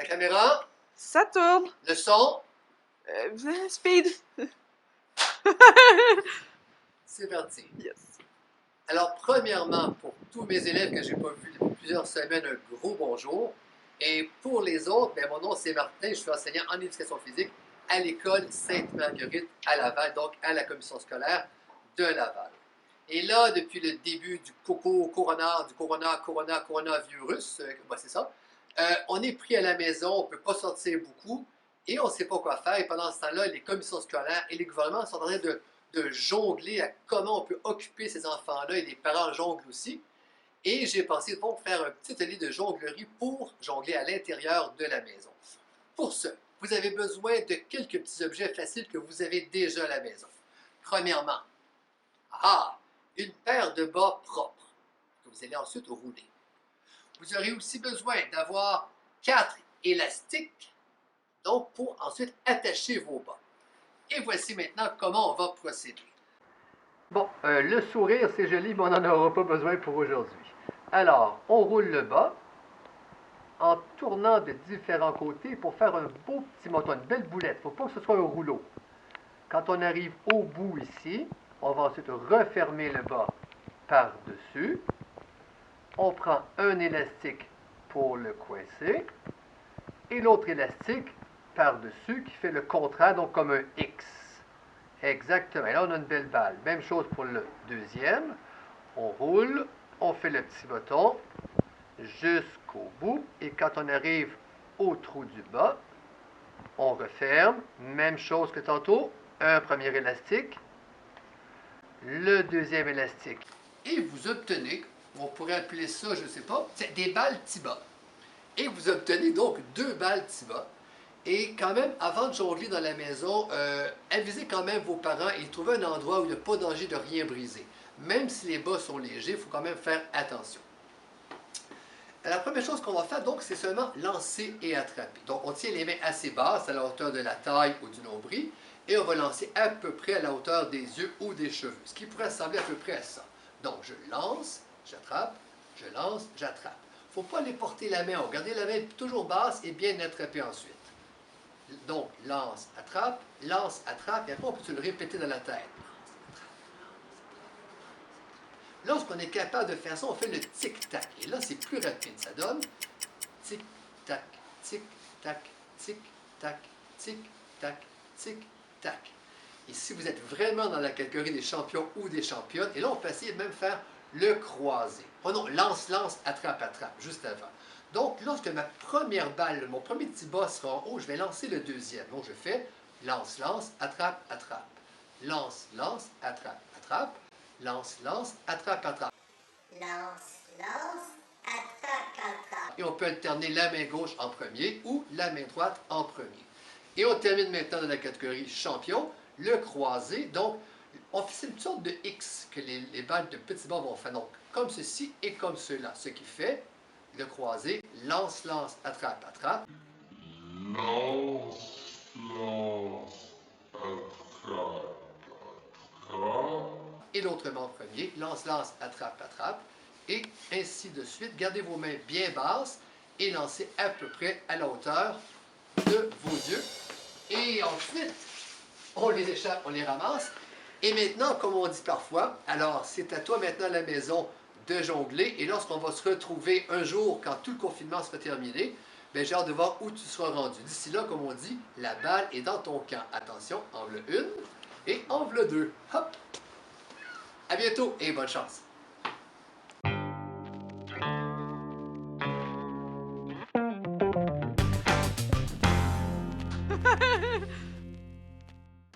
La caméra, Ça tourne. le son, Speed. c'est parti. Yes. Alors, premièrement, pour tous mes élèves que je n'ai pas vus depuis plusieurs semaines, un gros bonjour. Et pour les autres, mon nom c'est Martin, je suis enseignant en éducation physique à l'école Sainte-Marguerite à Laval, donc à la commission scolaire de Laval. Et là, depuis le début du coronavirus, c'est ça, on est pris à la maison, on ne peut pas sortir beaucoup et on ne sait pas quoi faire. Et pendant ce temps-là, les commissions scolaires et les gouvernements sont en train de jongler à comment on peut occuper ces enfants-là et les parents jonglent aussi. Et j'ai pensé donc faire un petit atelier de jonglerie pour jongler à l'intérieur de la maison. Pour ce, vous avez besoin de quelques petits objets faciles que vous avez déjà à la maison. Premièrement, une paire de bas propres que vous allez ensuite rouler. Vous aurez aussi besoin d'avoir 4 élastiques, donc pour ensuite attacher vos bas. Et voici maintenant comment on va procéder. Bon, le sourire, c'est joli, mais on n'en aura pas besoin pour aujourd'hui. Alors, on roule le bas en tournant de différents côtés pour faire un beau petit moton, une belle boulette. Il ne faut pas que ce soit un rouleau. Quand on arrive au bout ici, on va ensuite refermer le bas par-dessus. On prend un élastique pour le coincer et l'autre élastique par-dessus qui fait le contraire, donc comme un X. Exactement. Là, on a une belle balle. Même chose pour le deuxième. On roule, on fait le petit bâton jusqu'au bout. Et quand on arrive au trou du bas, on referme. Même chose que tantôt. Un premier élastique. Le deuxième élastique. Et vous obtenez, on pourrait appeler ça, je ne sais pas, c'est des balles Tiba. Et vous obtenez donc 2 balles Tiba. Et quand même, avant de jongler dans la maison, avisez quand même vos parents et trouvez un endroit où il n'y a pas danger de rien briser. Même si les bas sont légers, il faut quand même faire attention. La première chose qu'on va faire, donc, c'est seulement lancer et attraper. Donc, on tient les mains assez basses, à la hauteur de la taille ou du nombril, et on va lancer à peu près à la hauteur des yeux ou des cheveux, ce qui pourrait ressembler à peu près à ça. Donc, je lance, j'attrape, je lance, j'attrape. Il ne faut pas les porter la main en haut. Gardez la main toujours basse et bien attraper ensuite. Donc, lance, attrape, et après, on peut se le répéter dans la tête. Lorsqu'on est capable de faire ça, on fait le tic-tac. Et là, c'est plus rapide. Ça donne tic-tac, tic-tac, tic-tac, tic-tac, tic-tac. Et si vous êtes vraiment dans la catégorie des champions ou des championnes, et là, on peut essayer de même faire le croisé. Oh non, lance, lance, attrape, attrape, juste avant. Donc, lorsque ma première balle, mon premier petit bas sera en haut, je vais lancer le deuxième. Donc, je fais lance, lance, attrape, attrape. Lance, lance, attrape, attrape. Lance, lance, attrape, attrape. Lance, lance, attrape, attrape. Et on peut alterner la main gauche en premier ou la main droite en premier. Et on termine maintenant dans la catégorie champion, le croisé. Donc, on fait une sorte de X que les balles de petits bas vont faire. Donc, comme ceci et comme cela. Ce qui fait le croisé, lance, lance, attrape, attrape. Lance, lance, attrape, attrape. Et l'autre main en premier, lance, lance, attrape, attrape. Et ainsi de suite. Gardez vos mains bien basses et lancez à peu près à la hauteur de vos yeux. Et ensuite, on les échappe, on les ramasse. Et maintenant, comme on dit parfois, alors c'est à toi maintenant à la maison de jongler. Et lorsqu'on va se retrouver un jour, quand tout le confinement sera terminé, j'ai hâte de voir où tu seras rendu. D'ici là, comme on dit, la balle est dans ton camp. Attention, envle une et envle deux. Hop! À bientôt et bonne chance!